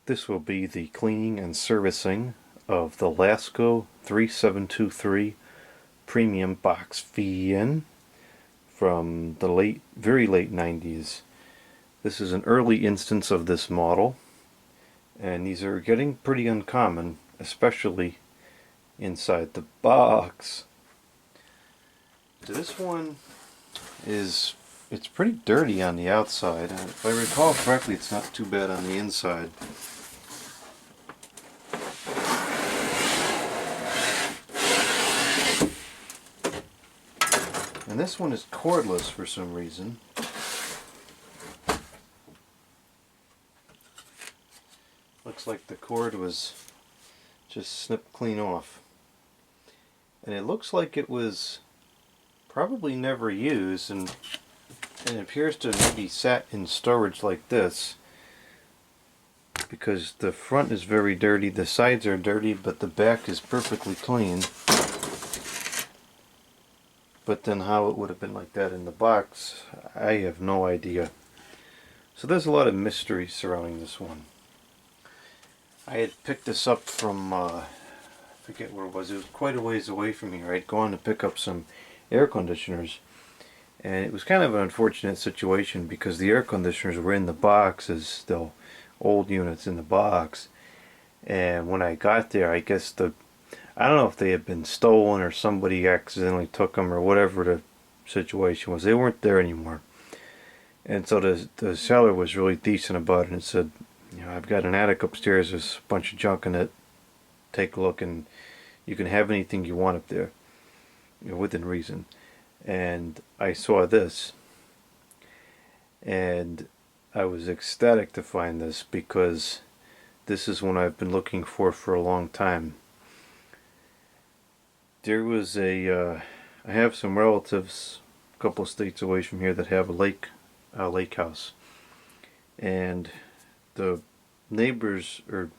This will be the cleaning and servicing of the Lasko 3723 Premium Box Fan from the very late 90s. This is an early instance of this model, and these are getting pretty uncommon, especially inside the box. This one it's pretty dirty on the outside, and if I recall correctly, it's not too bad on the inside. And this one is cordless for some reason. Looks like the cord was just snipped clean off. And it looks like it was probably never used, and it appears to maybe sat in storage like this, because the front is very dirty, the sides are dirty, but the back is perfectly clean. But then how it would have been like that in the box, I have no idea. So there's a lot of mystery surrounding this one. I had picked this up from, I forget where it was quite a ways away from here. I'd gone to pick up some air conditioners, and it was kind of an unfortunate situation because the air conditioners were in the box, as still old units in the box. And when I got there, I guess I don't know if they had been stolen or somebody accidentally took them or whatever the situation was. They weren't there anymore. And so the seller was really decent about it and said, you know, I've got an attic upstairs, there's a bunch of junk in it, take a look and you can have anything you want up there, you know, within reason. And I saw this, and I was ecstatic to find this because this is one I've been looking for a long time. There was I have some relatives a couple of states away from here that have a lake house, and the neighbors, or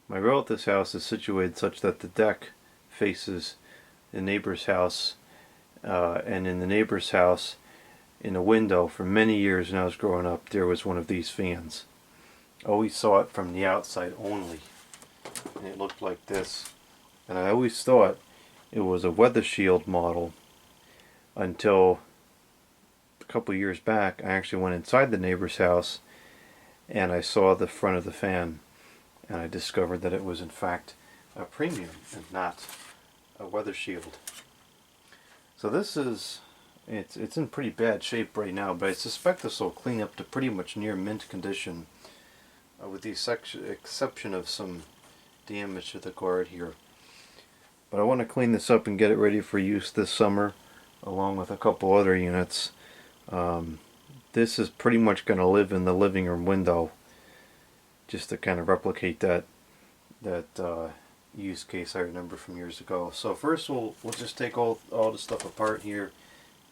my relative's house, is situated such that the deck faces the neighbor's house, and in the neighbor's house, in a window, for many years when I was growing up, there was one of these fans. Always saw it from the outside only, and it looked like this, and I always thought it was a weather shield model until a couple of years back. I actually went inside the neighbor's house and I saw the front of the fan, and I discovered that it was in fact a premium and not a weather shield. So this is, it's in pretty bad shape right now, but I suspect this will clean up to pretty much near mint condition, with the exception of some damage to the guard here. But I want to clean this up and get it ready for use this summer, along with a couple other units. This is pretty much going to live in the living room window, just to kind of replicate that use case I remember from years ago. So first we'll just take all the stuff apart here,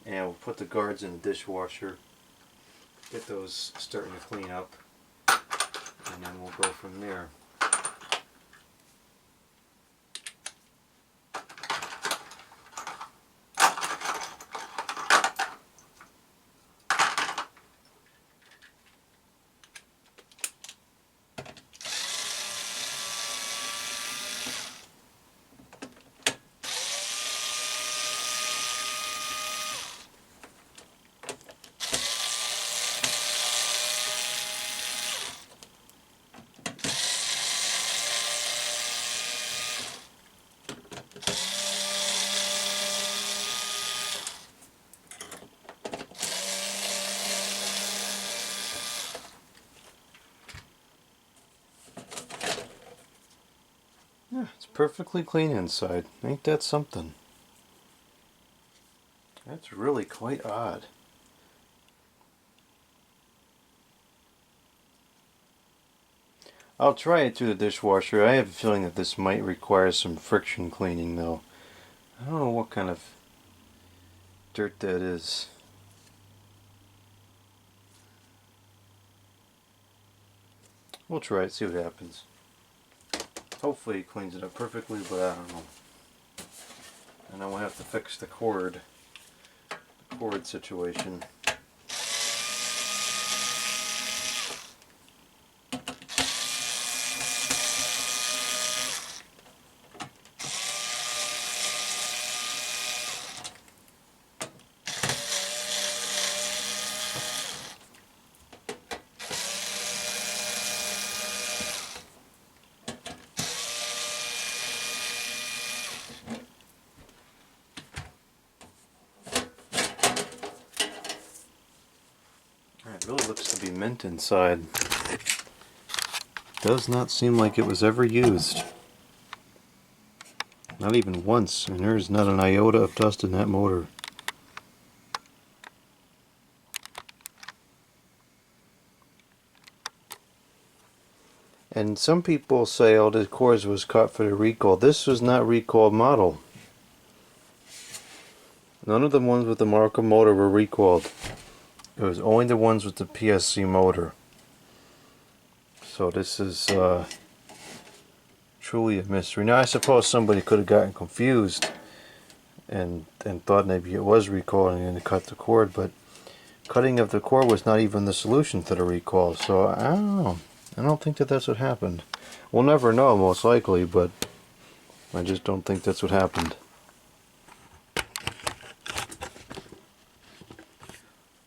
and we'll put the guards in the dishwasher, get those starting to clean up, and then we'll go from there. Yeah, it's perfectly clean inside. Ain't that something? That's really quite odd. I'll try it through the dishwasher. I have a feeling that this might require some friction cleaning though. I don't know what kind of dirt that is. We'll try it, see what happens. Hopefully it cleans it up perfectly, but I don't know. And then we'll have to fix the cord situation. vent inside. Does not seem like it was ever used. Not even once, and there's not an iota of dust in that motor. And some people say, oh, the cores was cut for the recall. This was not recalled model. None of the ones with the Marco motor were recalled. It was only the ones with the PSC motor. So this is truly a mystery. Now I suppose somebody could have gotten confused and thought maybe it was recalled and then cut the cord, but cutting of the cord was not even the solution to the recall. So I don't know. I don't think that that's what happened. We'll never know, most likely, but I just don't think that's what happened.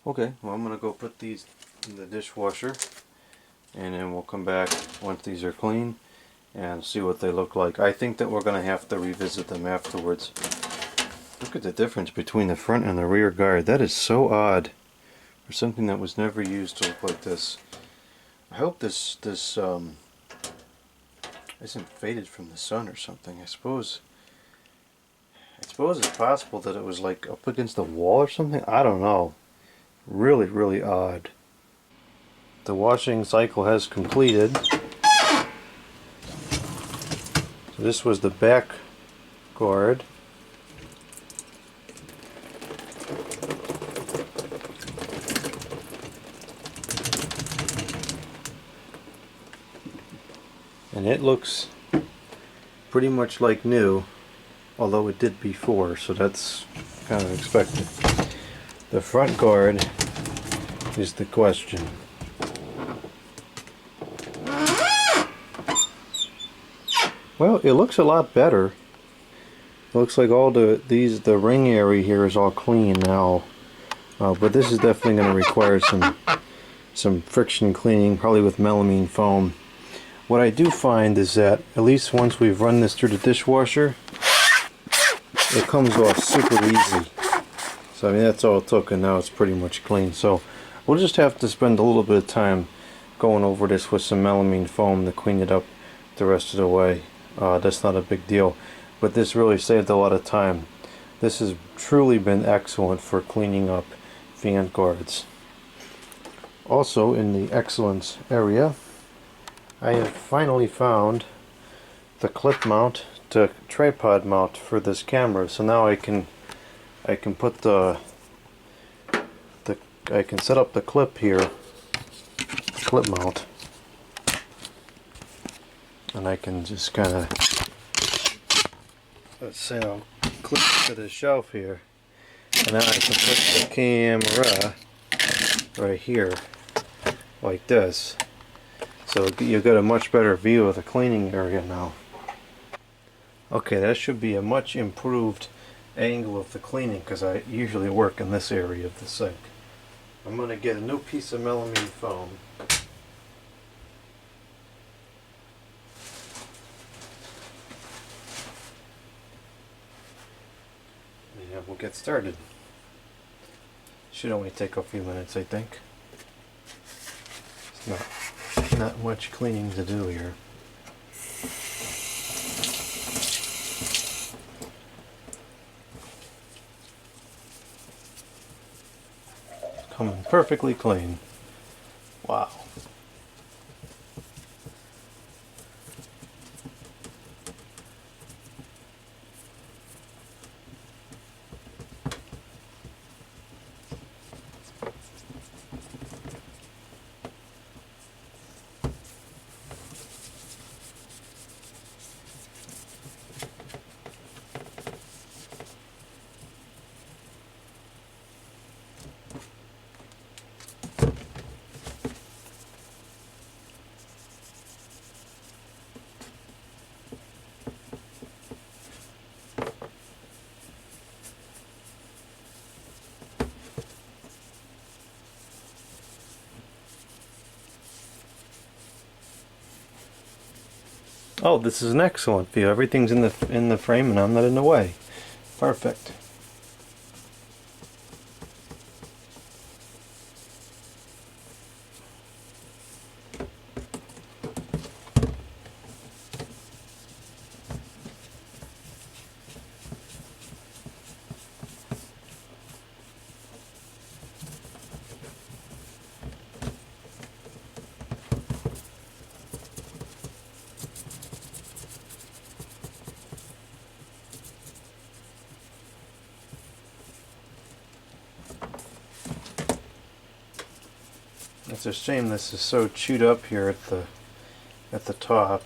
Okay, well, I'm going to go put these in the dishwasher, and then we'll come back once these are clean and see what they look like. I think that we're going to have to revisit them afterwards. Look at the difference between the front and the rear guard. That is so odd for something that was never used to look like this. I hope this isn't faded from the sun or something. I suppose it's possible that it was like up against the wall or something. I don't know. Really, really odd. The washing cycle has completed. So this was the back guard. And it looks pretty much like new, although it did before, so that's kind of expected. The front guard is the question. Well, it looks a lot better. It looks like all the ring area here is all clean now, but this is definitely going to require some friction cleaning, probably with melamine foam. What I do find is that at least once we've run this through the dishwasher, it comes off super easy. So I mean, that's all it took, and now it's pretty much clean. So we'll just have to spend a little bit of time going over this with some melamine foam to clean it up the rest of the way. That's not a big deal, but this really saved a lot of time. This has truly been excellent for cleaning up fan guards. Also, in the excellence area, I have finally found the clip mount to tripod mount for this camera. So now I can put I can set up the clip here, clip mount, and I can just kind of, let's say I'll clip to the shelf here, and then I can put the camera right here like this. So you've got a much better view of the cleaning area now. Okay, that should be a much improved angle of the cleaning, because I usually work in this area of the sink. I'm going to get a new piece of melamine foam. And we'll get started. Should only take a few minutes, I think. It's not much cleaning to do here. Coming perfectly clean. Wow. Oh, this is an excellent view. Everything's in the frame and I'm not in the way. Perfect. It's a shame this is so chewed up here at the top.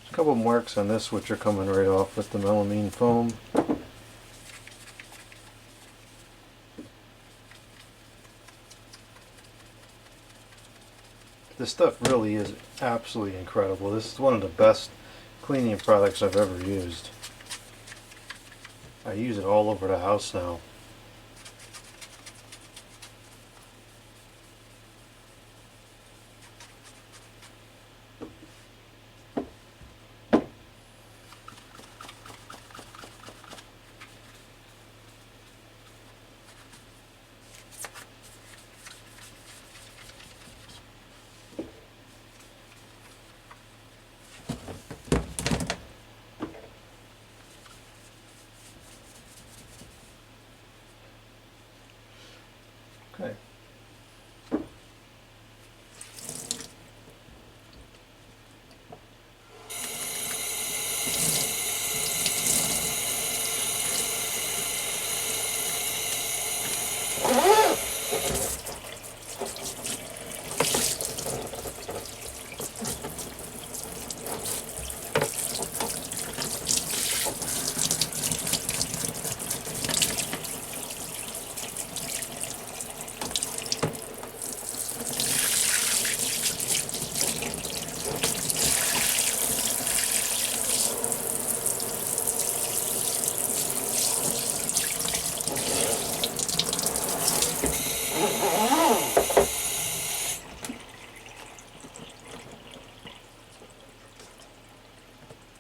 A couple marks on this which are coming right off with the melamine foam. This stuff really is absolutely incredible. This is one of the best cleaning products I've ever used. I use it all over the house now. Okay.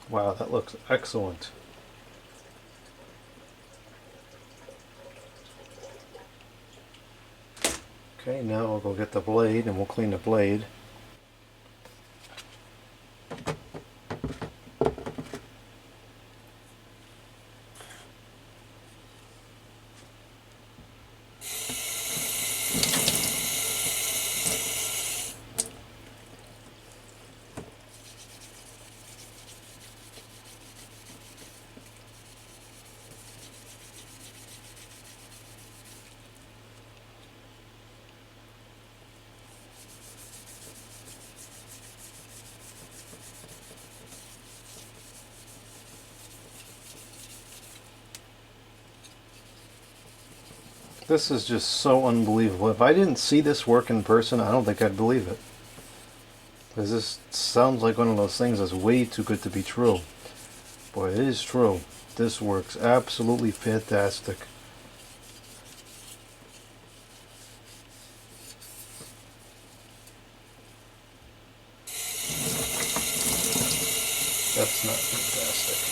Wow, that looks excellent. Okay, now we'll go get the blade and we'll clean the blade. This is just so unbelievable. If I didn't see this work in person, I don't think I'd believe it. Because this sounds like one of those things that's way too good to be true. Boy, it is true. This works absolutely fantastic. That's not fantastic.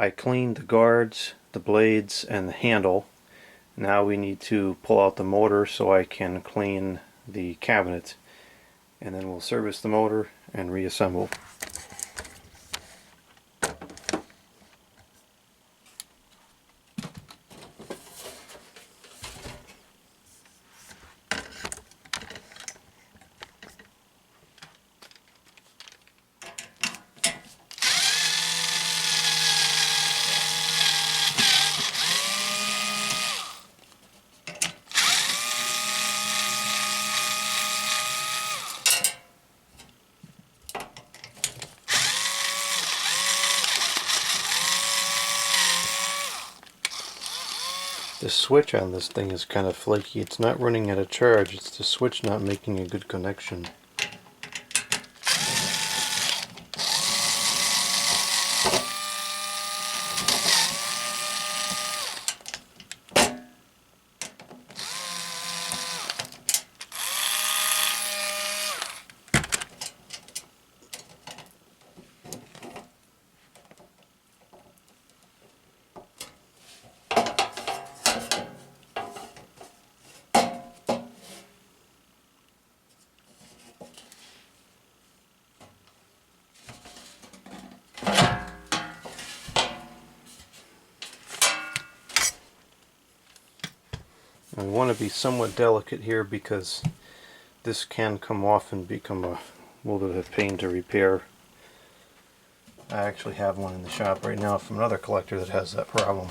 I cleaned the guards, the blades, and the handle. Now we need to pull out the motor so I can clean the cabinet, and then we'll service the motor and reassemble. The switch on this thing is kind of flaky. It's not running at a charge, it's the switch not making a good connection. I want to be somewhat delicate here because this can come off and become a little bit of a pain to repair. I actually have one in the shop right now from another collector that has that problem.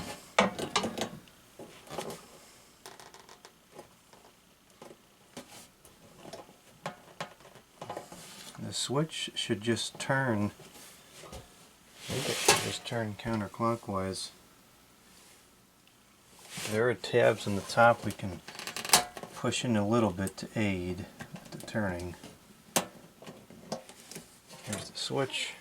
The switch should just turn, I think it should just turn counterclockwise. There are tabs on the top we can push in a little bit to aid the turning. Here's the switch.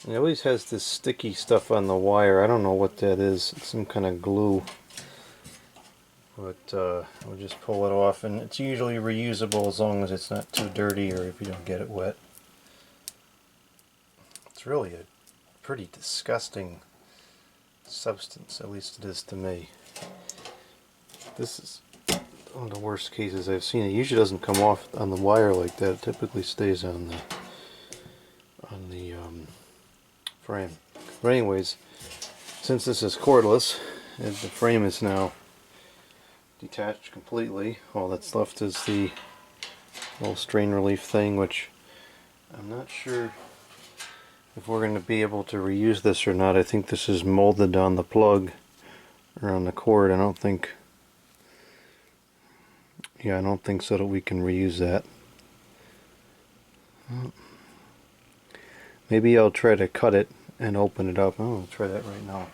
It always has this sticky stuff on the wire. I don't know what that is. It's some kind of glue. But we'll just pull it off, and it's usually reusable as long as it's not too dirty or if you don't get it wet. It's really a pretty disgusting substance, at least it is to me. This is one of the worst cases I've seen. It usually doesn't come off on the wire like that. It typically stays on the frame. But anyways, since this is cordless and the frame is now detached completely, all that's left is the little strain relief thing, which I'm not sure if we're going to be able to reuse this or not. I think this is molded on the plug or on the cord. I don't think so that we can reuse that. Maybe I'll try to cut it and open it up. I'll try that right now.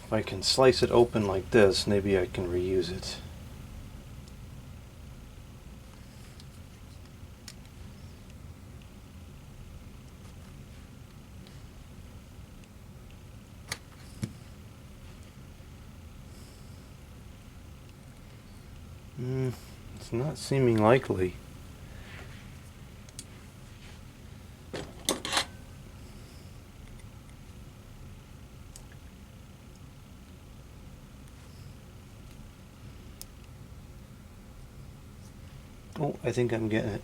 If I can slice it open like this, maybe I can reuse it. It's not seeming likely. Oh, I think I'm getting it.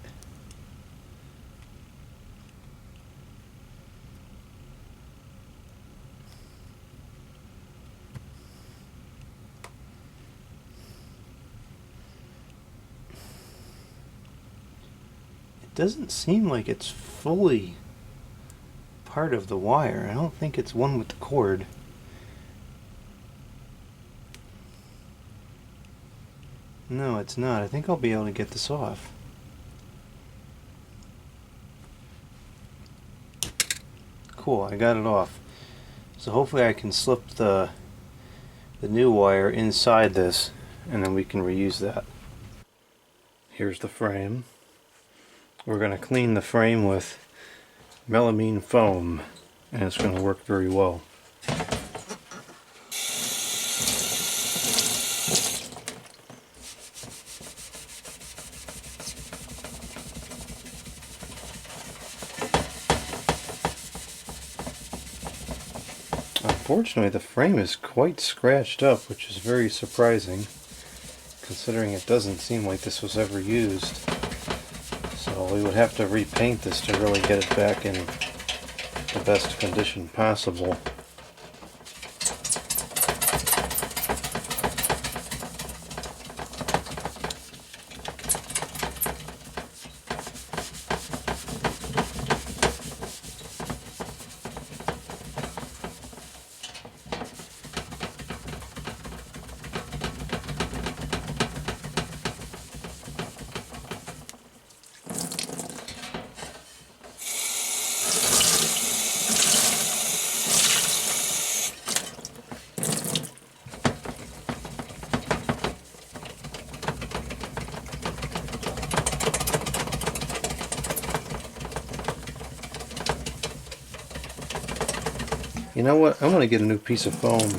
Doesn't seem like it's fully part of the wire. I don't think it's one with the cord. No, it's not. I think I'll be able to get this off. Cool, I got it off. So hopefully I can slip the new wire inside this and then we can reuse that. Here's the frame. We're going to clean the frame with melamine foam, and it's going to work very well. Unfortunately, the frame is quite scratched up, which is very surprising, considering it doesn't seem like this was ever used. So we would have to repaint this to really get it back in the best condition possible. You know what? I'm gonna get a new piece of foam.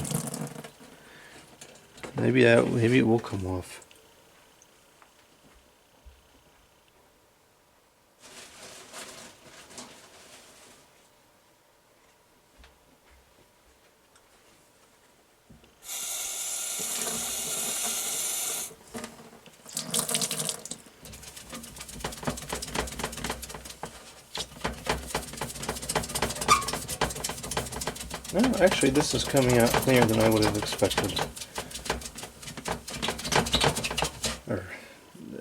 Maybe it will come off. Well, actually, this is coming out cleaner than I would have expected. Or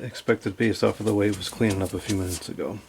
expected based off of the way it was cleaning up a few minutes ago.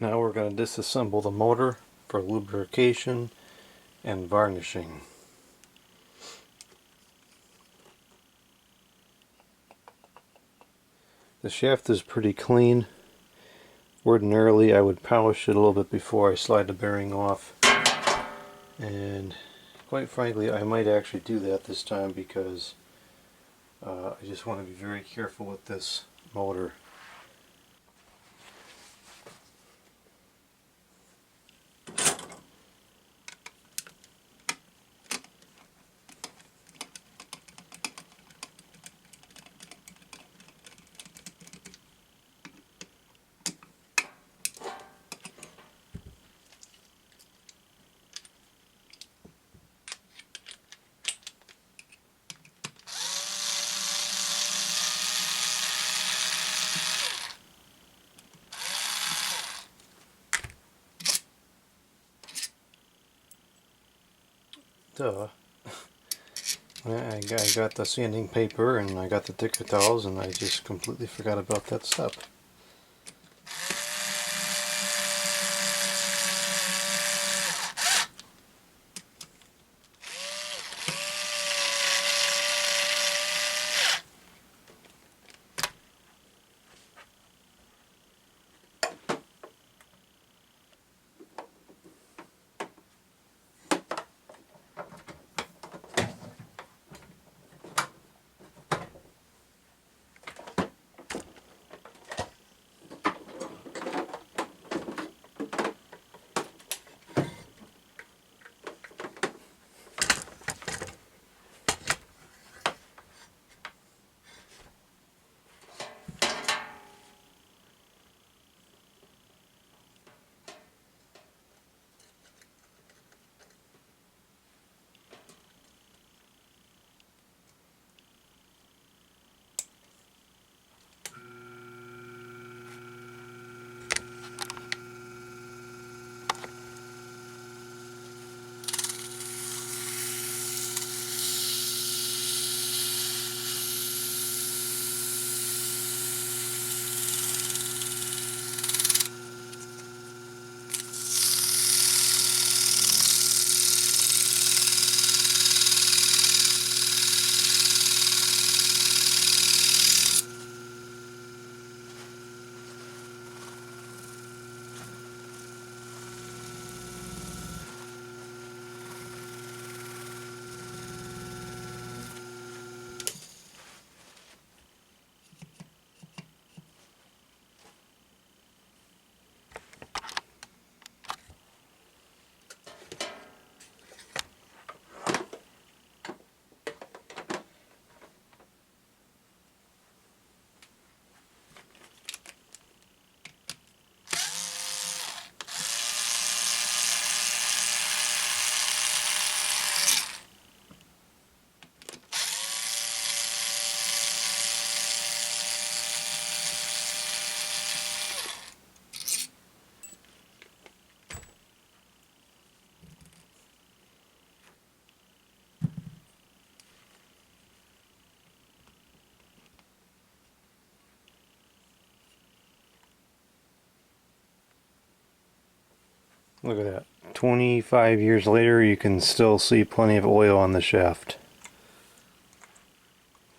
Now we're going to disassemble the motor for lubrication and varnishing. The shaft is pretty clean. Ordinarily I would polish it a little bit before I slide the bearing off, and quite frankly I might actually do that this time because I just want to be very careful with this motor. Duh. I got the sanding paper and I got the thicker towels and I just completely forgot about that step. Look at that. 25 years later, you can still see plenty of oil on the shaft.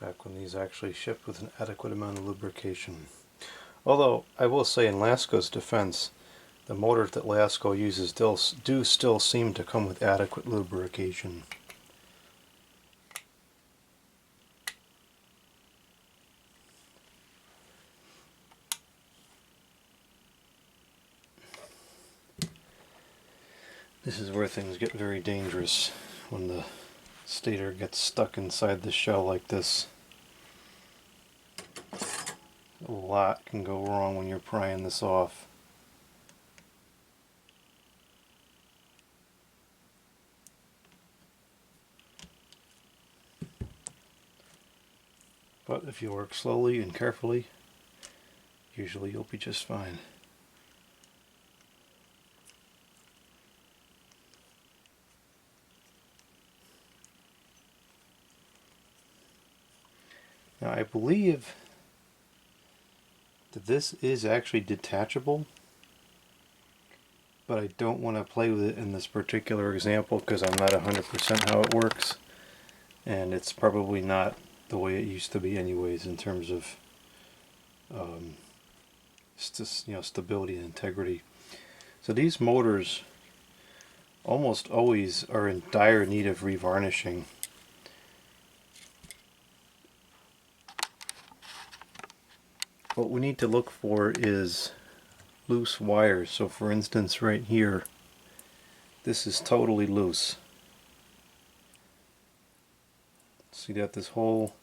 Back when these actually shipped with an adequate amount of lubrication. Although, I will say in Lasko's defense, the motors that Lasko uses do still seem to come with adequate lubrication. This is where things get very dangerous, when the stator gets stuck inside the shell like this. A lot can go wrong when you're prying this off. But if you work slowly and carefully, usually you'll be just fine. Now I believe that this is actually detachable, but I don't want to play with it in this particular example because I'm not 100% how it works, and it's probably not the way it used to be anyways in terms of stability and integrity. So these motors almost always are in dire need of revarnishing. What we need to look for is loose wires. So for instance right here, this is totally loose. See that this whole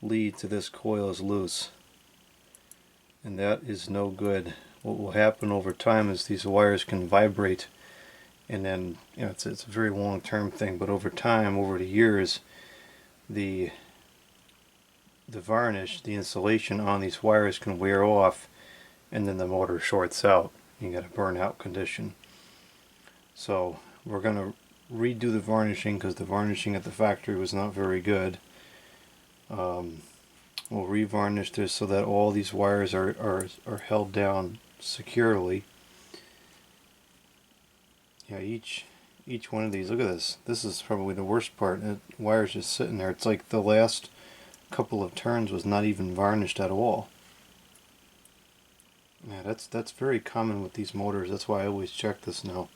lead to this coil is loose, and that is no good. What will happen over time is these wires can vibrate, and then it's a very long-term thing, but over time, over the years, the varnish, the insulation on these wires can wear off, and then the motor shorts out. You get a burnout condition. So we're going to redo the varnishing because the varnishing at the factory was not very good. We'll revarnish this so that all these wires are held down securely. Yeah, each one of these, look at this. This is probably the worst part. The wire's just sitting there. It's like the last couple of turns was not even varnished at all. Yeah, that's very common with these motors. That's why I always check this now.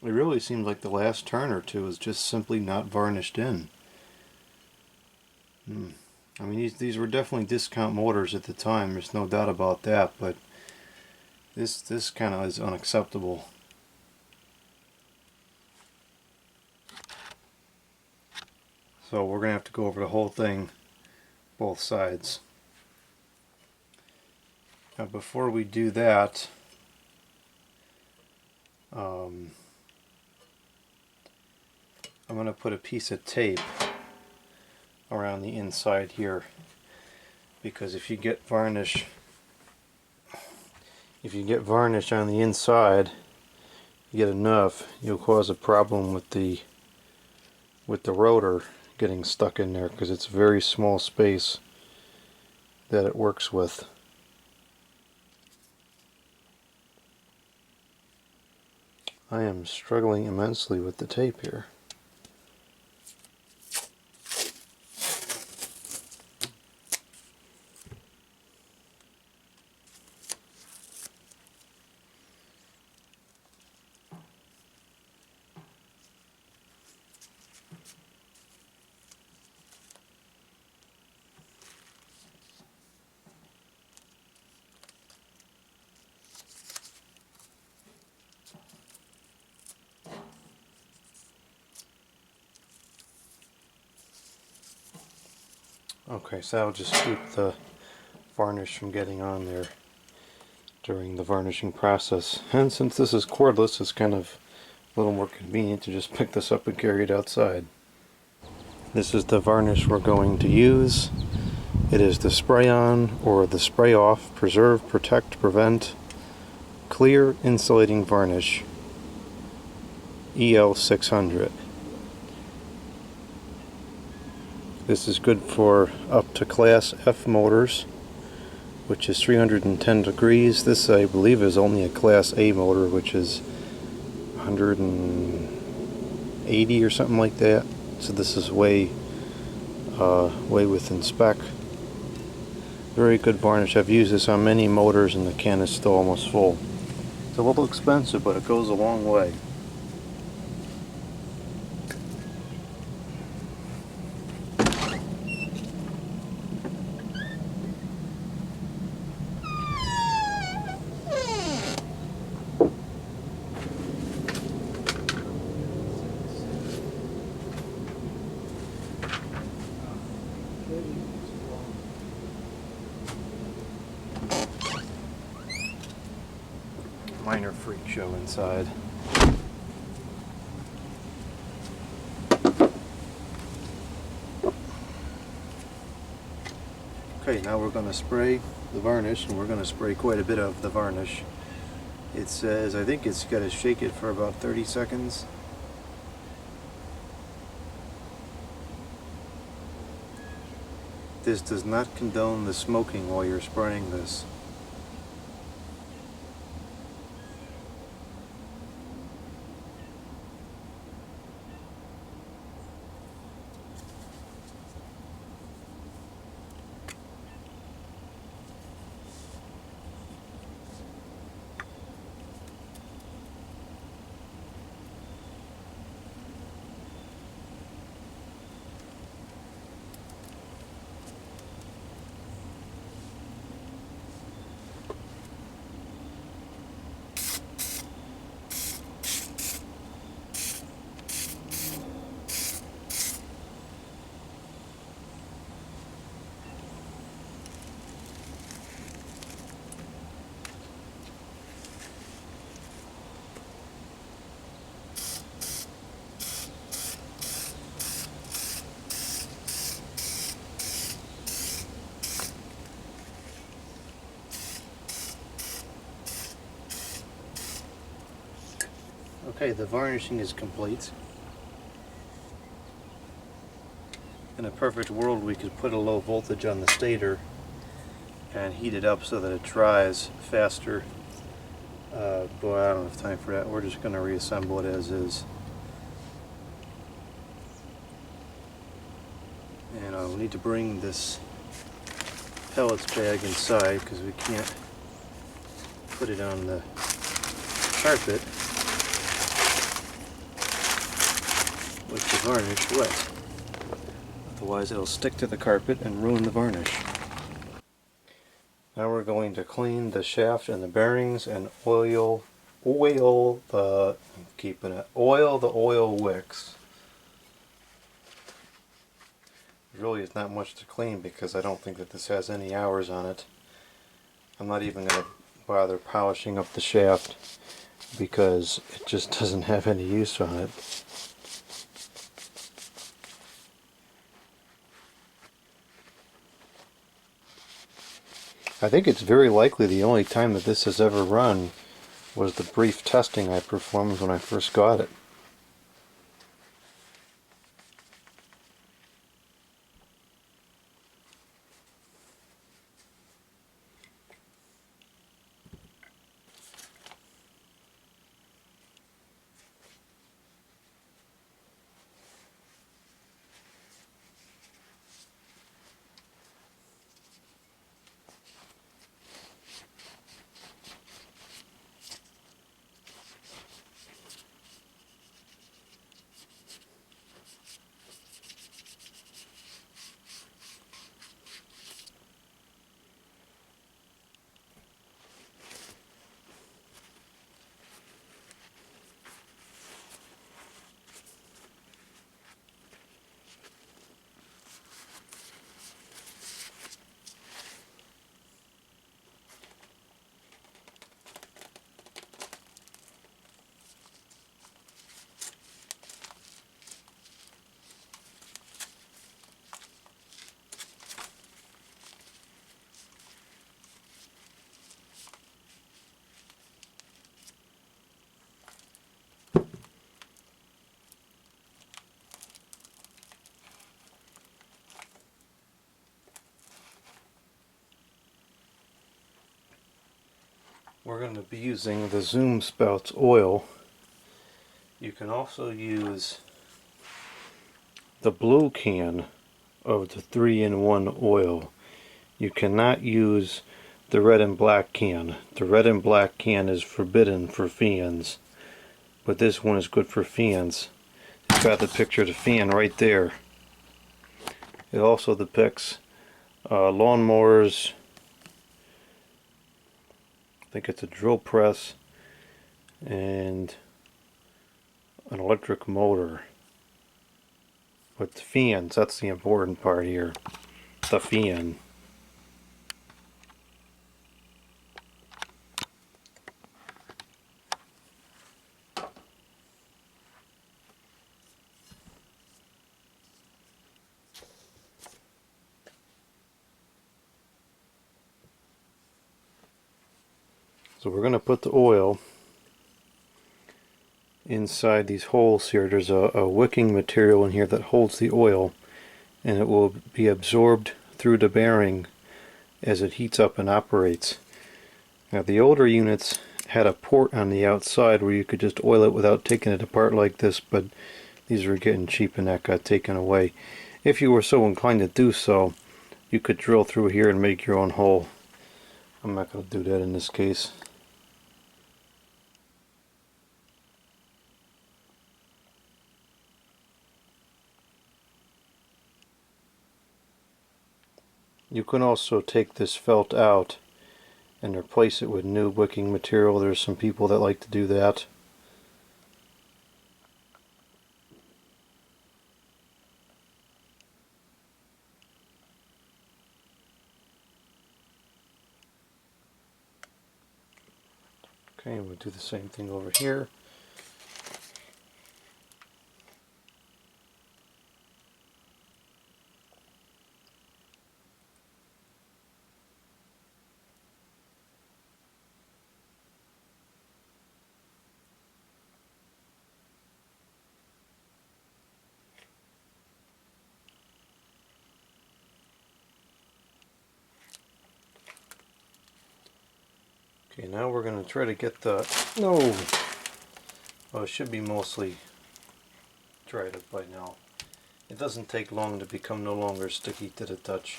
It really seems like the last turn or two is just simply not varnished in. I mean, these were definitely discount motors at the time. There's no doubt about that. But this kind of is unacceptable. So we're going to have to go over the whole thing, both sides. Now before we do that, I'm going to put a piece of tape around the inside here, because if you get varnish on the inside, you get enough, you'll cause a problem with the rotor getting stuck in there, because it's a very small space that it works with. I am struggling immensely with the tape here. Okay, so that'll just keep the varnish from getting on there during the varnishing process. And since this is cordless, it's kind of a little more convenient to just pick this up and carry it outside. This is the varnish we're going to use. It is the spray-on or the spray-off Preserve, Protect, Prevent Clear Insulating Varnish EL600. This is good for up to Class F motors, which is 310 degrees. This, I believe, is only a Class A motor, which is 180 or something like that. So this is way within spec. Very good varnish. I've used this on many motors, and the can is still almost full. It's a little expensive, but it goes a long way. minor freak show inside. Okay, now we're going to spray the varnish, and we're going to spray quite a bit of the varnish. It says, I think it's got to shake it for about 30 seconds. This does not condone the smoking while you're spraying this. Okay, the varnishing is complete. In a perfect world, we could put a low voltage on the stator and heat it up so that it dries faster. Boy, I don't have time for that. We're just going to reassemble it as is. And I'll need to bring this pellets bag inside because we can't put it on the carpet with the varnish wet. Otherwise it'll stick to the carpet and ruin the varnish. Now we're going to clean the shaft and the bearings and oil the oil wicks. Really, it's not much to clean because I don't think that this has any hours on it. I'm not even going to bother polishing up the shaft because it just doesn't have any use on it. I think it's very likely the only time that this has ever run was the brief testing I performed when I first got it. We're going to be using the Zoom Spouts oil. You can also use the blue can of the 3-in-1 oil. You cannot use the red and black can. The red and black can is forbidden for fans, but this one is good for fans. It's got the picture of the fan right there. It also depicts lawnmowers. I think it's a drill press and an electric motor. But the fans, that's the important part here. The fan. So we're going to put the oil inside these holes here. There's a wicking material in here that holds the oil, and it will be absorbed through the bearing as it heats up and operates. Now the older units had a port on the outside where you could just oil it without taking it apart like this, but these were getting cheap and that got taken away. If you were so inclined to do so, you could drill through here and make your own hole. I'm not going to do that in this case. You can also take this felt out and replace it with new wicking material. There's some people that like to do that. Okay, we'll do the same thing over here. Okay, now we're going to try to get the... No! Well, it should be mostly dried up by now. It doesn't take long to become no longer sticky to the touch.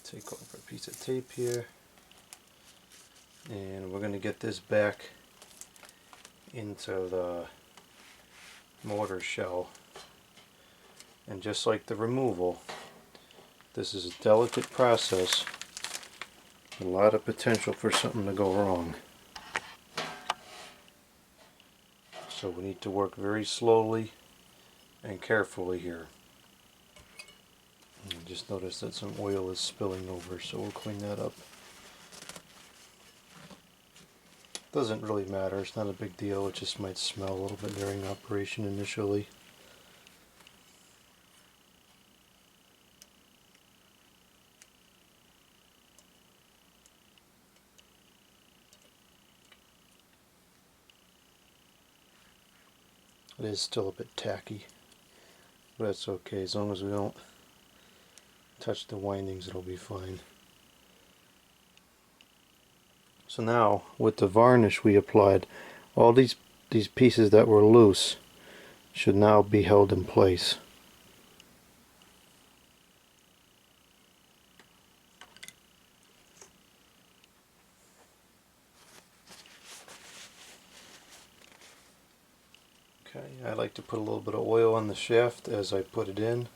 Take off a piece of tape here, and we're going to get this back into the mortar shell. And just like the removal, this is a delicate process. A lot of potential for something to go wrong. So we need to work very slowly and carefully here. And just notice that some oil is spilling over, so we'll clean that up. Doesn't really matter, it's not a big deal, it just might smell a little bit during operation initially. It is still a bit tacky, but that's okay. As long as we don't touch the windings, it'll be fine. So now, with the varnish we applied, all these pieces that were loose should now be held in place. Okay, I like to put a little bit of oil on the shaft as I put it in.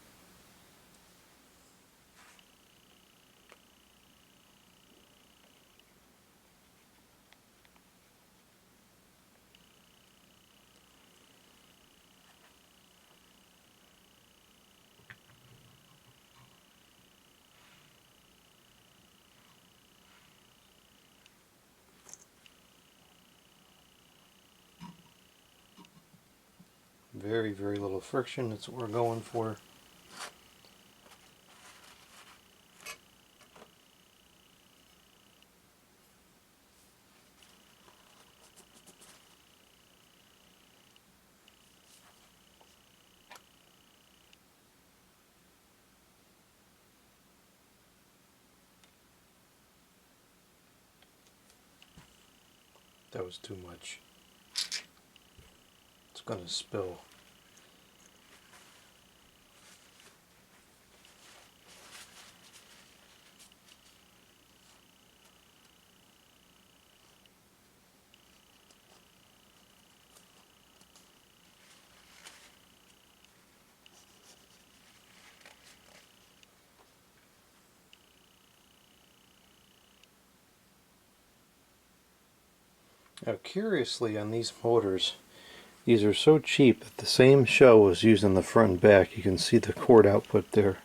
Very, very little friction, that's what we're going for. That was too much. It's going to spill. Now curiously on these motors, these are so cheap that the same shell was used on the front and back. You can see the cord output there.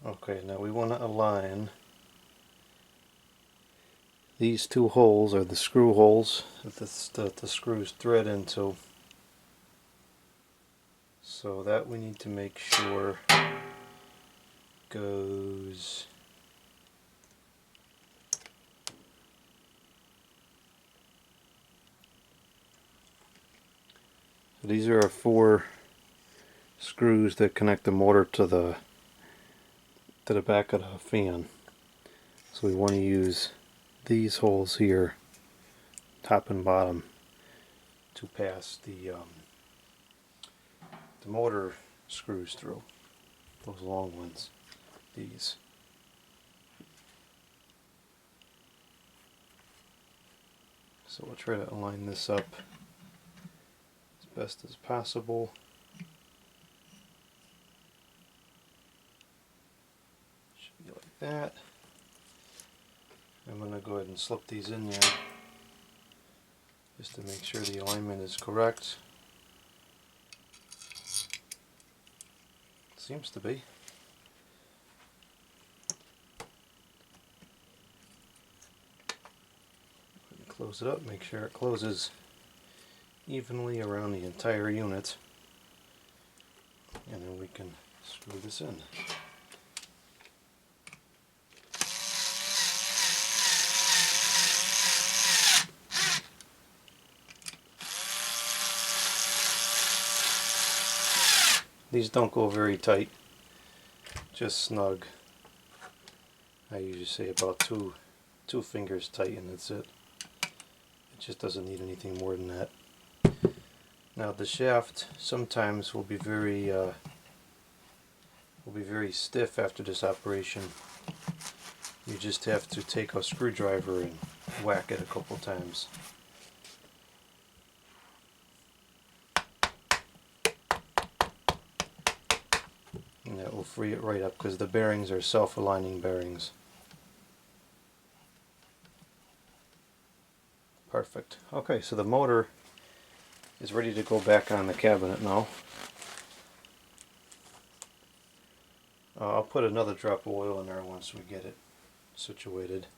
Okay, now we want to align these two holes, are the screw holes that the screws thread into. So that we need to make sure goes these are our 4 screws that connect the motor to the back of the fan. So we want to use these holes here, top and bottom, to pass the motor screws through. Those long ones, these. So we'll try to align this up as best as possible. Should be like that. I'm going to go ahead and slip these in there just to make sure the alignment is correct. Seems to be. Close it up, make sure it closes evenly around the entire unit, and then we can screw this in. These don't go very tight, just snug. I usually say about two fingers tight, and that's it. It just doesn't need anything more than that. Now the shaft sometimes will be very stiff after this operation. You just have to take a screwdriver and whack it a couple times. And that will free it right up, because the bearings are self-aligning bearings. Perfect. Okay, so the motor is ready to go back on the cabinet now. I'll put another drop of oil in there once we get it situated.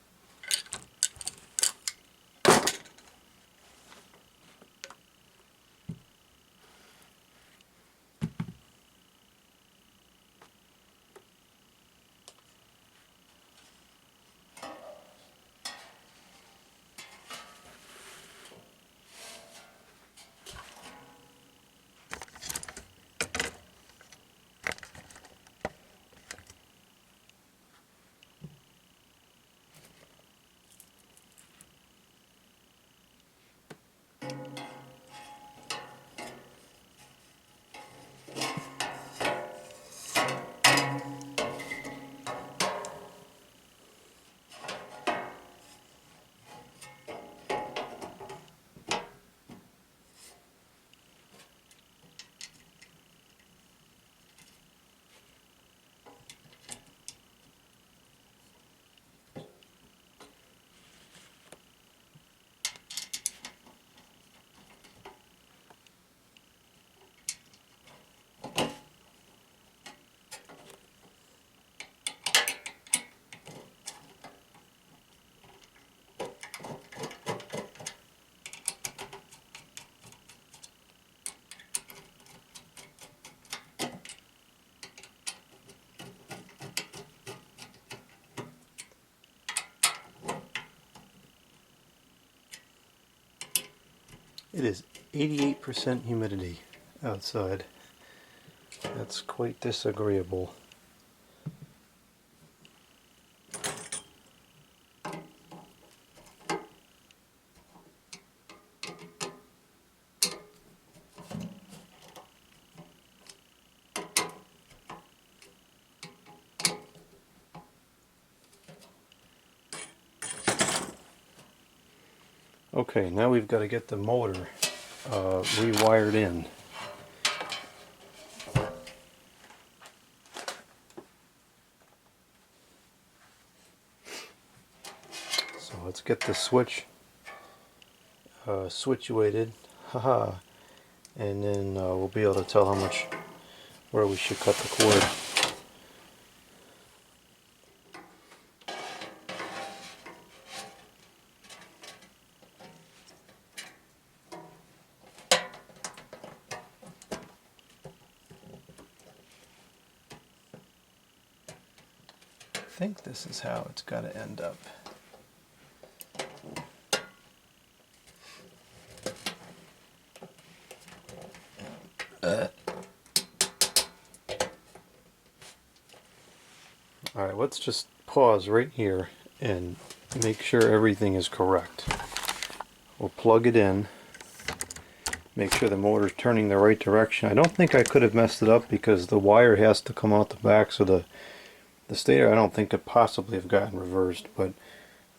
It is 88% humidity outside. That's quite disagreeable. Okay, now we've got to get the motor rewired in. So let's get the switch situated, haha, and then we'll be able to tell where we should cut the cord. think this is how it's got to end up. Alright, let's just pause right here and make sure everything is correct. We'll plug it in, make sure the motor's turning the right direction. I don't think I could have messed it up because the wire has to come out the back, so the stator I don't think could possibly have gotten reversed, but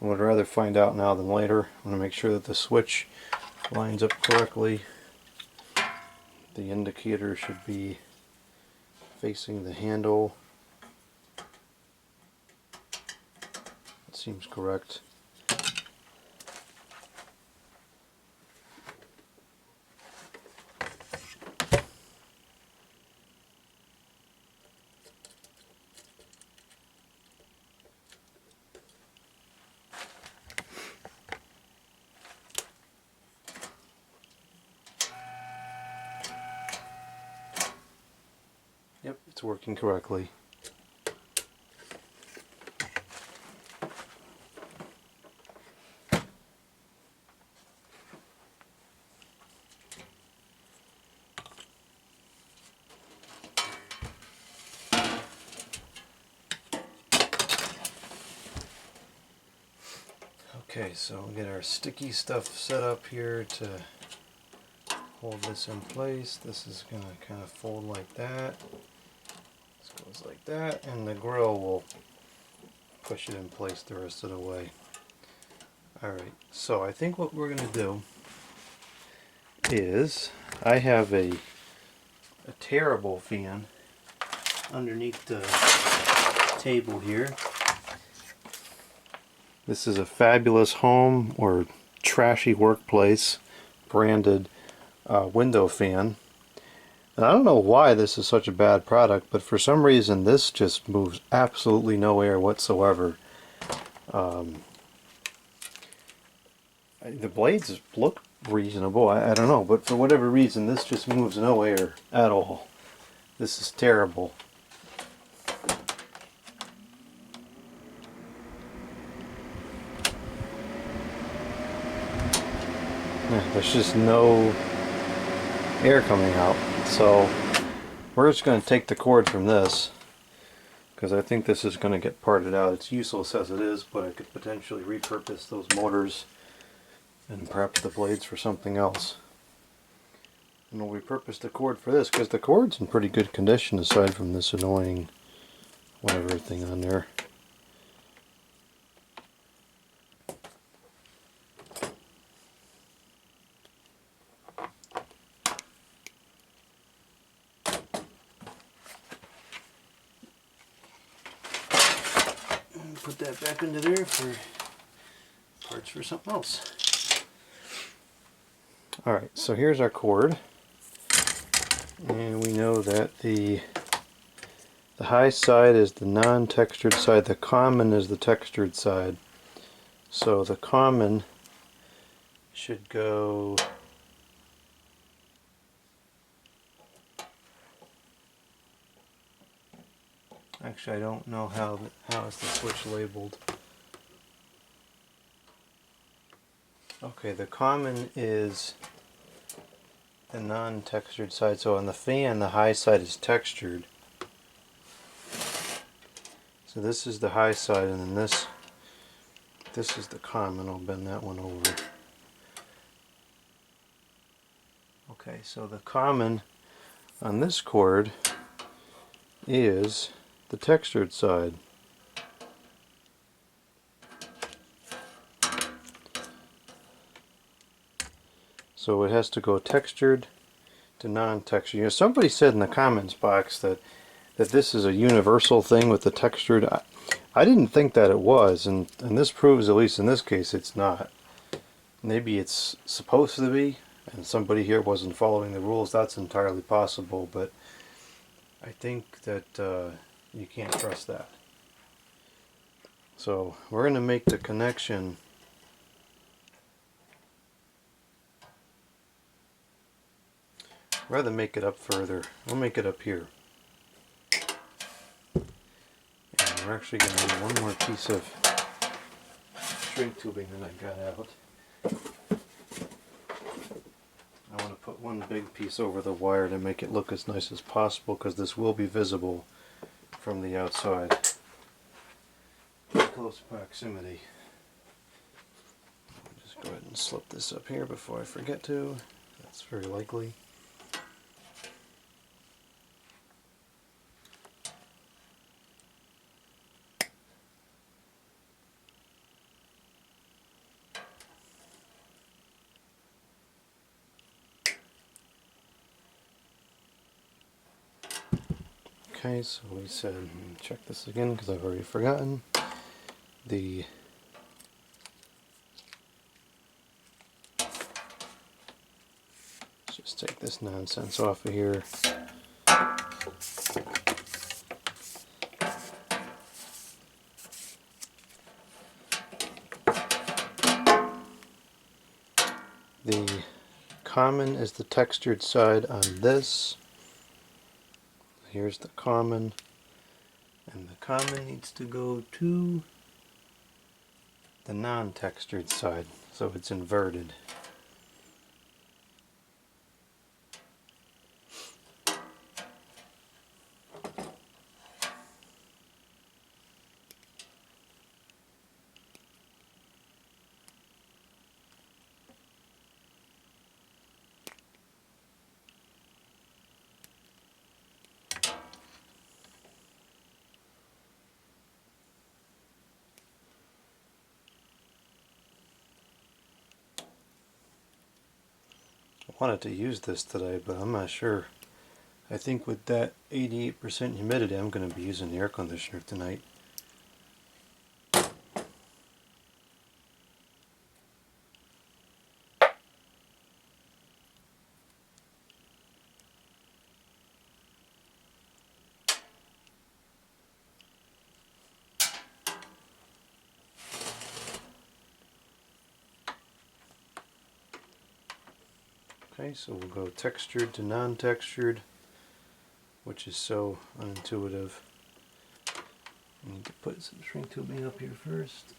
I would rather find out now than later. I want to make sure that the switch lines up correctly. The indicator should be facing the handle. That seems correct. Yep, it's working correctly. Okay, so we'll get our sticky stuff set up here to hold this in place. This is going to kind of fold like that. This goes like that, and the grill will push it in place the rest of the way. Alright, so I think what we're going to do is, I have a terrible fan underneath the table here. This is a Fabulous Home or Trashy Workplace branded window fan. And I don't know why this is such a bad product, but for some reason this just moves absolutely no air whatsoever. The blades look reasonable, I don't know, but for whatever reason this just moves no air at all. This is terrible. There's just no air coming out. So we're just going to take the cord from this, because I think this is going to get parted out. It's useless as it is, but I could potentially repurpose those motors and perhaps the blades for something else. And we'll repurpose the cord for this, because the cord's in pretty good condition aside from this annoying whatever thing on there. Put that back into there for parts for something else. Alright, so here's our cord. And we know that the high side is the non-textured side, the common is the textured side. So the common should go actually I don't know how is the switch labeled. Okay, the common is the non-textured side, so on the fan the high side is textured. So this is the high side, and then this is the common. I'll bend that one over. Okay, so the common on this cord is the textured side. So it has to go textured to non-textured. You know, somebody said in the comments box that this is a universal thing with the textured. I didn't think that it was, and this proves, at least in this case, it's not. Maybe it's supposed to be, and somebody here wasn't following the rules. That's entirely possible, but I think that you can't trust that. So we're going to make the connection rather make it up further. We'll make it up here. And we're actually going to need one more piece of shrink tubing that I got out. I want to put one big piece over the wire to make it look as nice as possible, because this will be visible from the outside. Close proximity. I'll just go ahead and slip this up here before I forget to. That's very likely. Okay, so we said, let me check this again because I've already forgotten. Let's just take this nonsense off of here. The common is the textured side on this. Here's the common, and the common needs to go to the non-textured side, so it's inverted. I wanted to use this today, but I'm not sure. I think with that 88% humidity, I'm going to be using the air conditioner tonight. Okay, so we'll go textured to non-textured, which is so unintuitive. I need to put some shrink tubing up here first.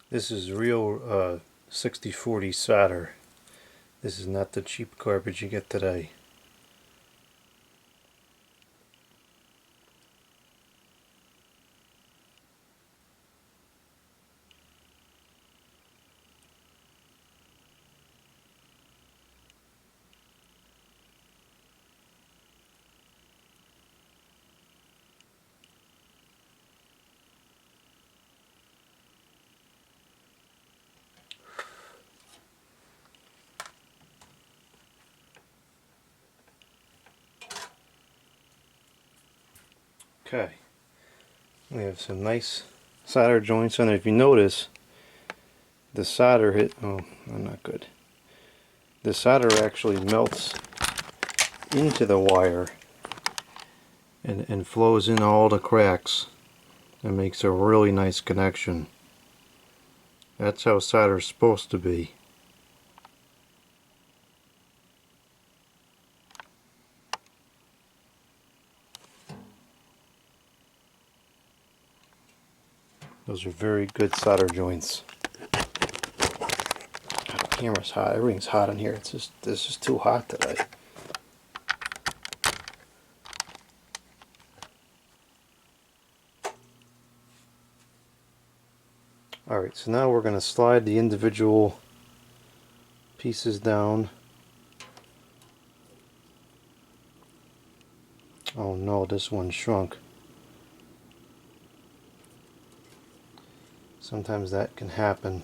This is real 60/40 solder. This is not the cheap garbage you get today. Okay, we have some nice solder joints on there. If you notice, the solder not good. The solder actually melts into the wire and flows in all the cracks and makes a really nice connection. That's how solder is supposed to be. Those are very good solder joints. God, the camera's hot. Everything's hot in here. This is too hot today. Alright, so now we're going to slide the individual pieces down. Oh no, this one shrunk. Sometimes that can happen.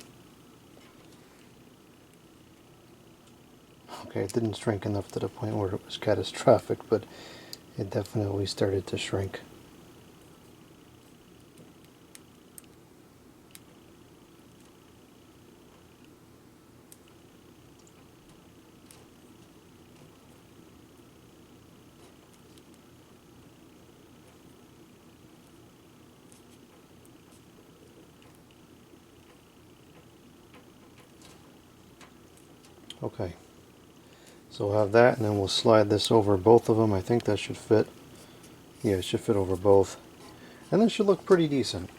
Okay, it didn't shrink enough to the point where it was catastrophic, but it definitely started to shrink. Okay, so we'll have that, and then we'll slide this over both of them. I think that should fit. Yeah, it should fit over both. And this should look pretty decent.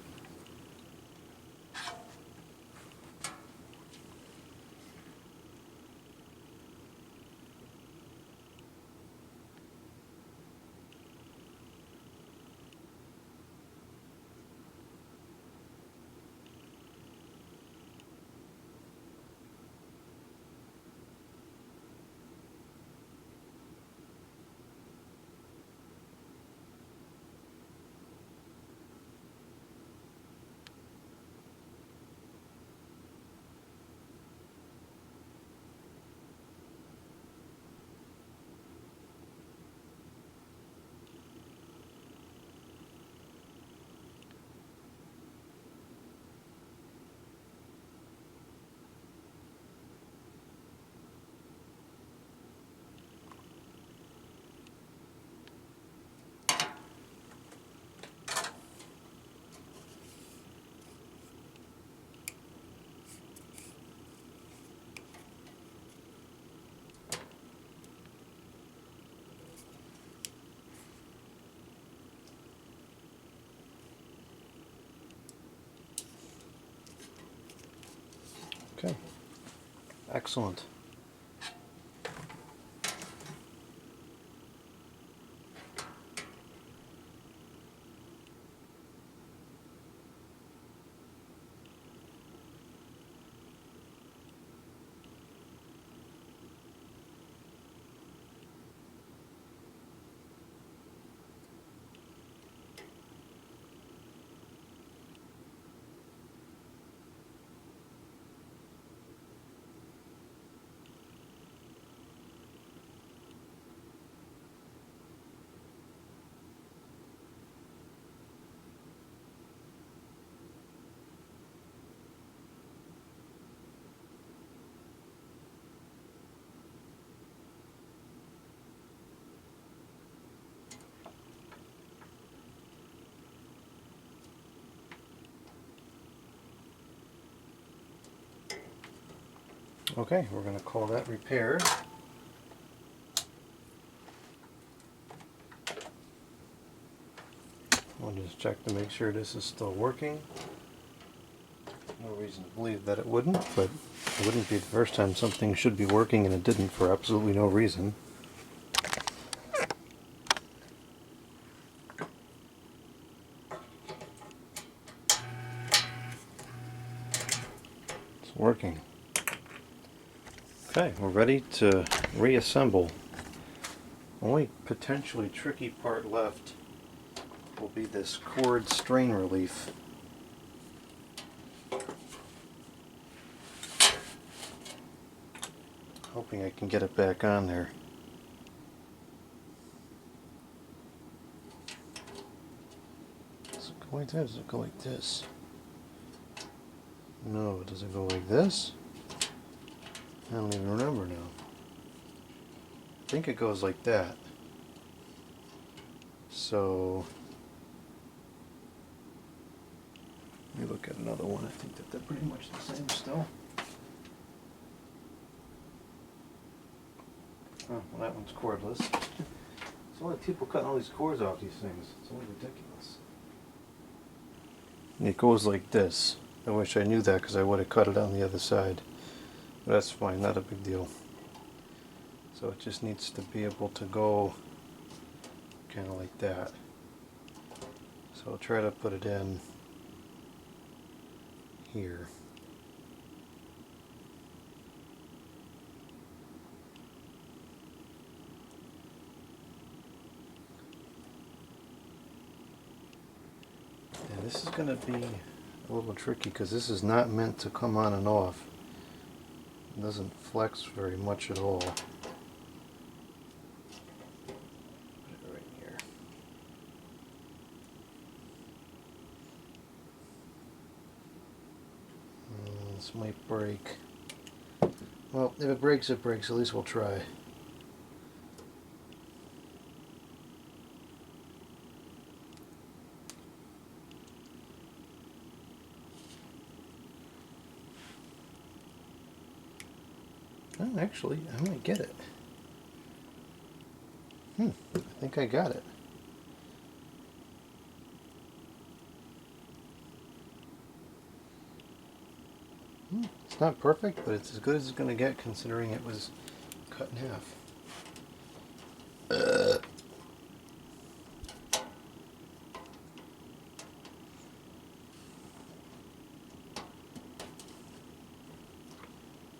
Okay, excellent. Okay, we're going to call that repaired. We'll just check to make sure this is still working. No reason to believe that it wouldn't, but it wouldn't be the first time something should be working and it didn't for absolutely no reason. It's working. Okay, we're ready to reassemble. Only potentially tricky part left will be this cord strain relief. Hoping I can get it back on there. Does it go like that? Does it go like this? No, does it go like this? I don't even remember now. I think it goes like that. So let me look at another one. I think that they're pretty much the same still. Oh, well, that one's cordless. So why are people cutting all these cords off these things? It's only ridiculous. It goes like this. I wish I knew that because I would have cut it on the other side. But that's fine, not a big deal. So it just needs to be able to go kind of like that. So I'll try to put it in here. And this is going to be a little tricky because this is not meant to come on and off. It doesn't flex very much at all. Put it right here. This might break. Well, if it breaks, it breaks. At least we'll try. Oh, actually, I might get it. I think I got it. It's not perfect, but it's as good as it's going to get considering it was cut in half.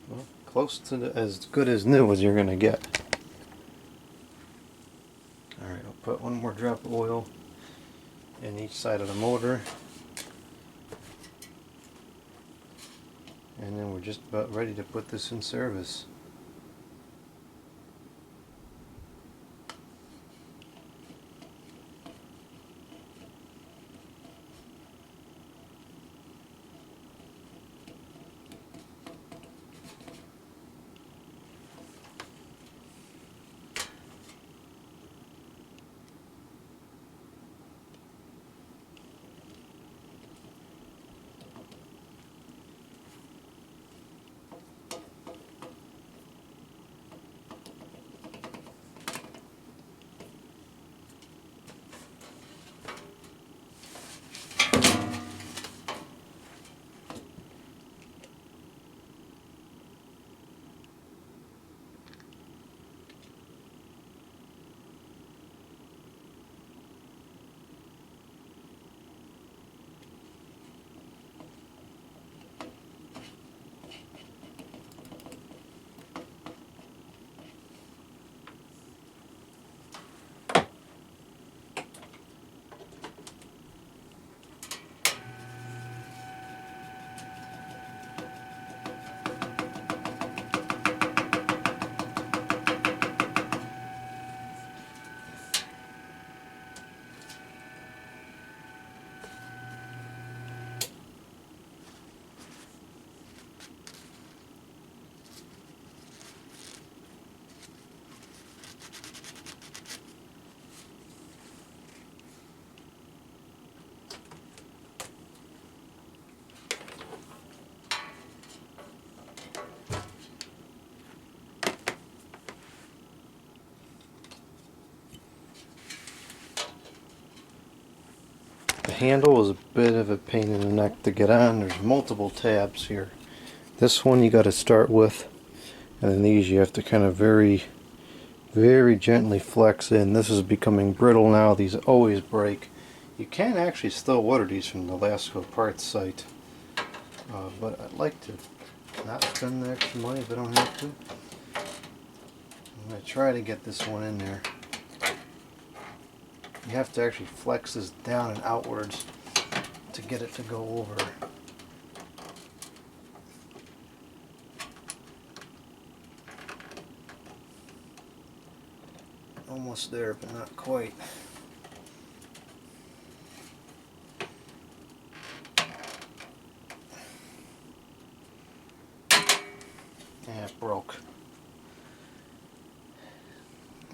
Well, close to as good as new as you're going to get. Alright, I'll put one more drop of oil in each side of the motor. And then we're just about ready to put this in service. handle is a bit of a pain in the neck to get on. There's multiple tabs here. This one you got to start with, and then these you have to kind of very gently flex in. This is becoming brittle now. These always break. You can actually still order these from the Lasko parts site, but I'd like to not spend the extra money if I don't have to. I'm going to try to get this one in there. You have to actually flex this down and outwards to get it to go over. Almost there, but not quite. Yeah, it broke.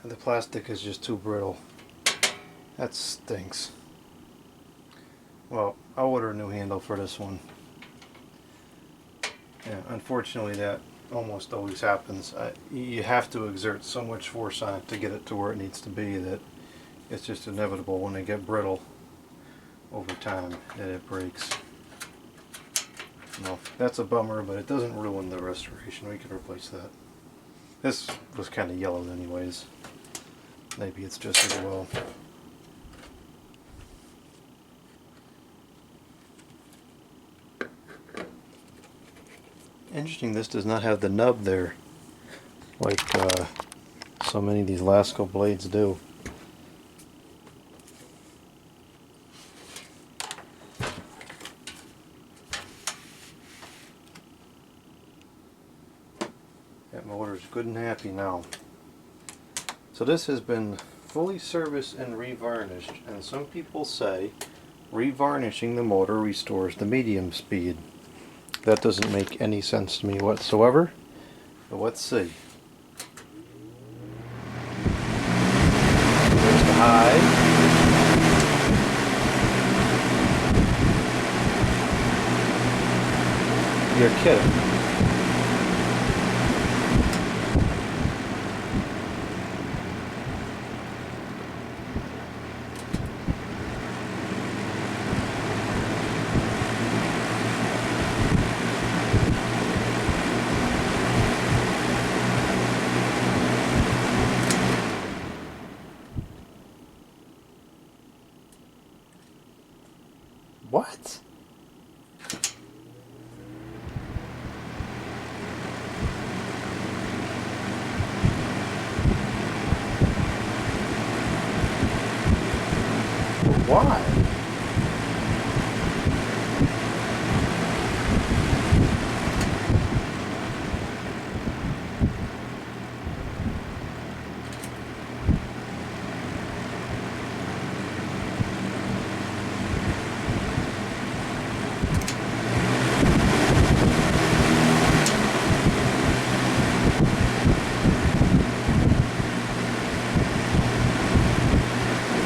The plastic is just too brittle. That stinks. Well, I'll order a new handle for this one. Yeah, unfortunately that almost always happens. You have to exert so much force on it to get it to where it needs to be that it's just inevitable when they get brittle over time that it breaks. Well, that's a bummer, but it doesn't ruin the restoration. We can replace that. This was kind of yellowed anyways. Maybe it's just as well. Interesting, this does not have the nub there like so many of these Lasko blades do. That motor's good and happy now. So this has been fully serviced and revarnished, and some people say revarnishing the motor restores the medium speed. That doesn't make any sense to me whatsoever, but let's see. There's the high. You're kidding. What? Why?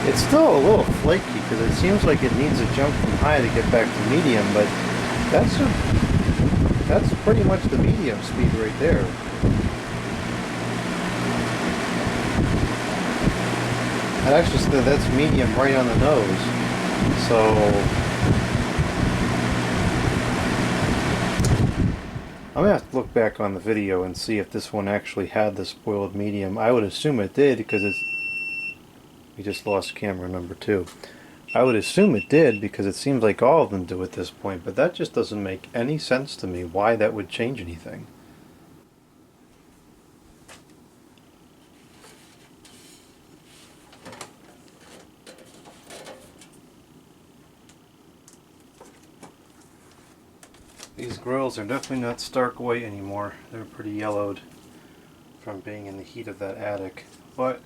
It's still a little flaky because it seems like it needs a jump from high to get back to medium, but that's pretty much the medium speed right there. I actually said that's medium right on the nose. So I'm gonna have to look back on the video and see if this one actually had the spoiled medium. I would assume it did because it's. We just lost camera number 2. I would assume it did because it seems like all of them do at this point, but that just doesn't make any sense to me why that would change anything. These grills are definitely not stark white anymore. They're pretty yellowed from being in the heat of that attic, but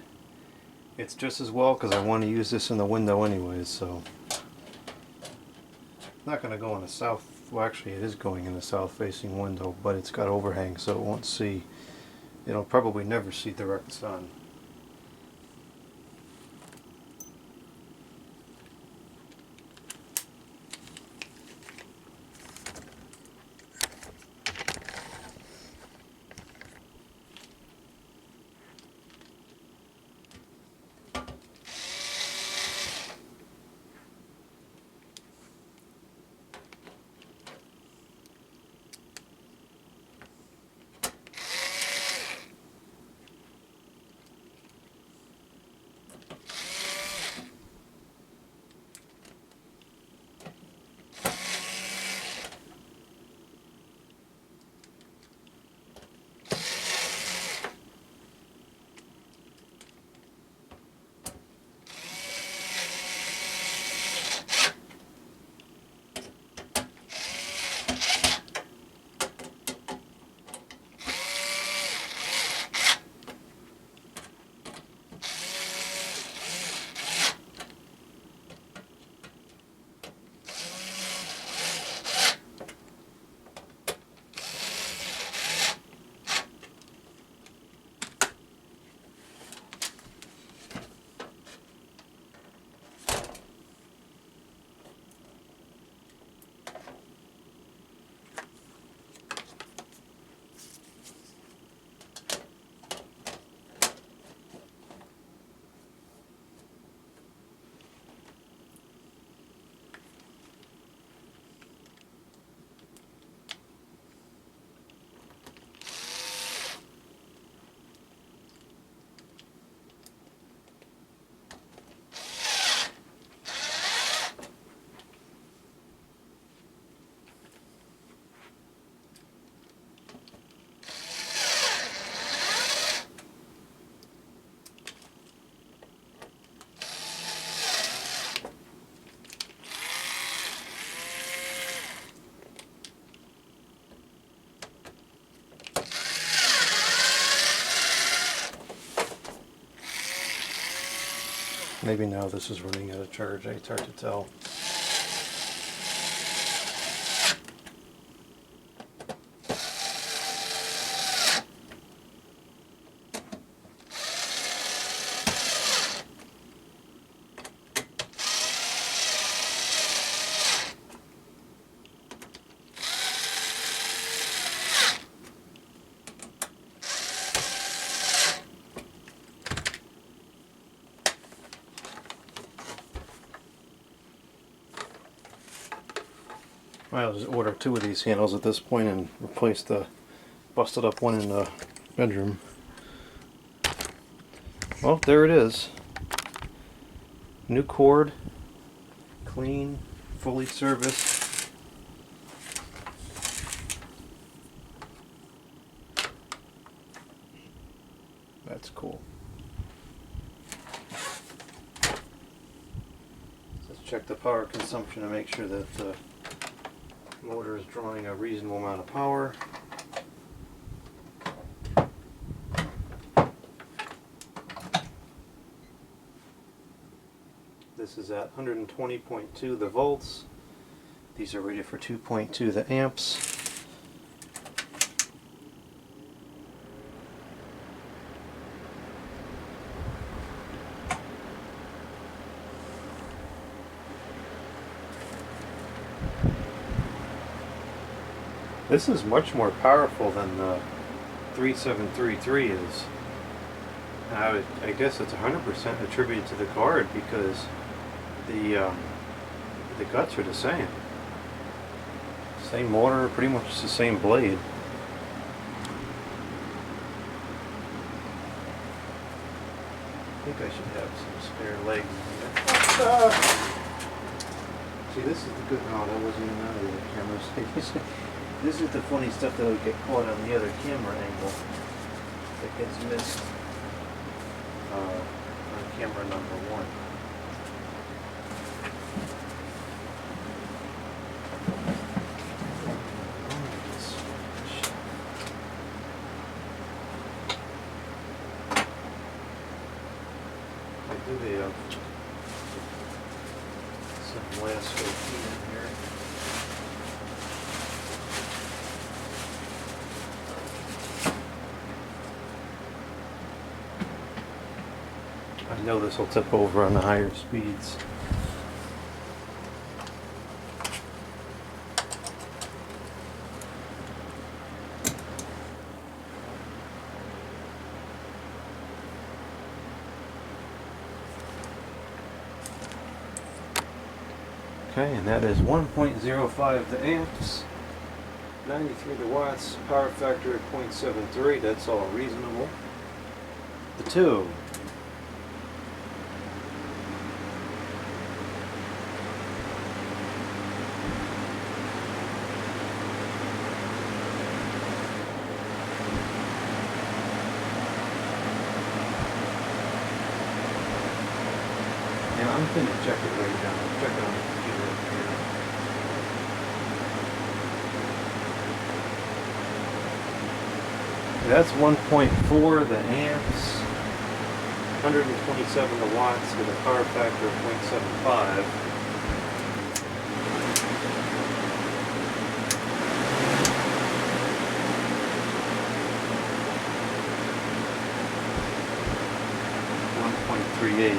it's just as well because I want to use this in the window anyways, so it's not going to go in the south. Well, actually it is going in the south facing window, but it's got overhang so it won't see. It'll probably never see direct sun. Maybe now this is running out of charge. It's hard to tell. I'll just order 2 of these handles at this point and replace the busted up one in the bedroom. Well, there it is. New cord, clean, fully serviced. That's cool. Let's check the power consumption to make sure that the motor is drawing a reasonable amount of power. This is at 120.2 the volts. These are rated for 2.2 the amps. This is much more powerful than the 3733 is. I guess it's 100% attributed to the card because the guts are the same. Same motor, pretty much the same blade. I think I should have some spare legs here. See, this is the good. No, that wasn't even out of the camera. This is the funny stuff that would get caught on the other camera angle that gets missed on camera number 1. I do have some Lasko in here. I know this will tip over on the higher speeds. Okay, and that is 1.05 the amps, 93 the watts, power factor at 0.73, that's all reasonable. The tube. I'm going to check it right now. Check it on the computer here. That's 1.4 the amps, 127 the watts with a power factor of 0.75. .38.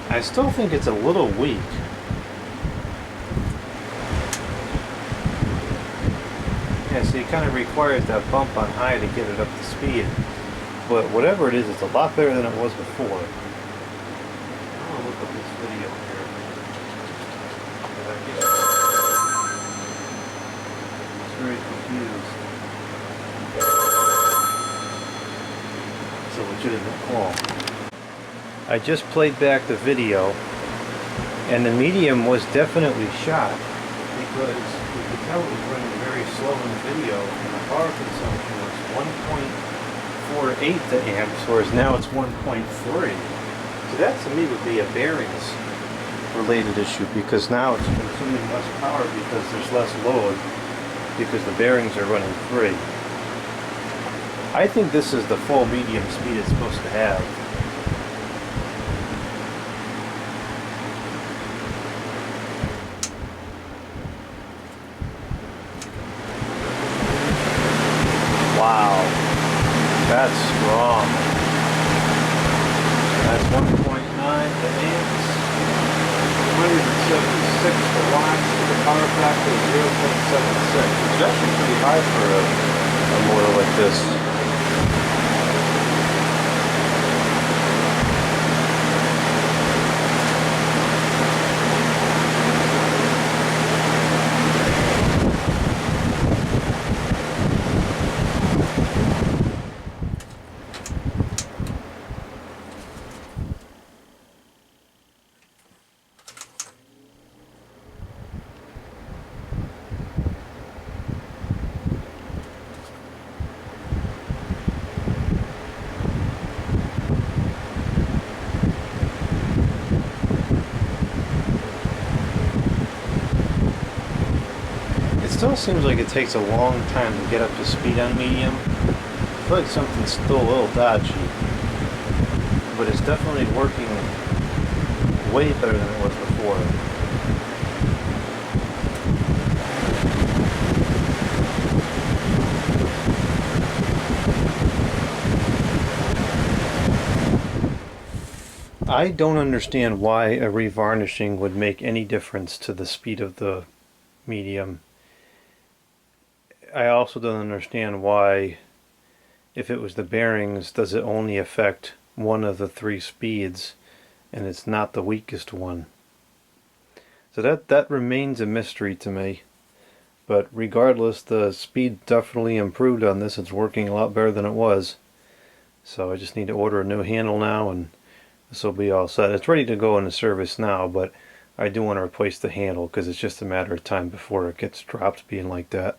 I still think it's a little weak. Yeah, so it kind of requires that bump on high to get it up to speed. But whatever it is, it's a lot better than it was before. I'll look up this video here. It's very confused. It's a legitimate call. I just played back the video, and the medium was definitely shot was, you could tell it was running very slow in the video, and the power consumption was 1.48 amps, whereas now it's 1.3. So that to me would be a bearings related issue, because now it's consuming less power because there's less load, because the bearings are running free. I think this is the full medium speed it's supposed to have. Wow, that's strong. That's 1.9 to amps, 176 watts to the power factor of 0.76, which is actually pretty high for a motor like this. It still seems like it takes a long time to get up to speed on medium. I feel like something's still a little dodgy, but it's definitely working way better than it was before. I don't understand why a revarnishing would make any difference to the speed of the medium. I also don't understand why, if it was the bearings, does it only affect one of the three speeds and it's not the weakest one. So that remains a mystery to me. But regardless, the speed definitely improved on this. It's working a lot better than it was. So I just need to order a new handle now, and this will be all set. It's ready to go into service now, but I do want to replace the handle because it's just a matter of time before it gets dropped being like that.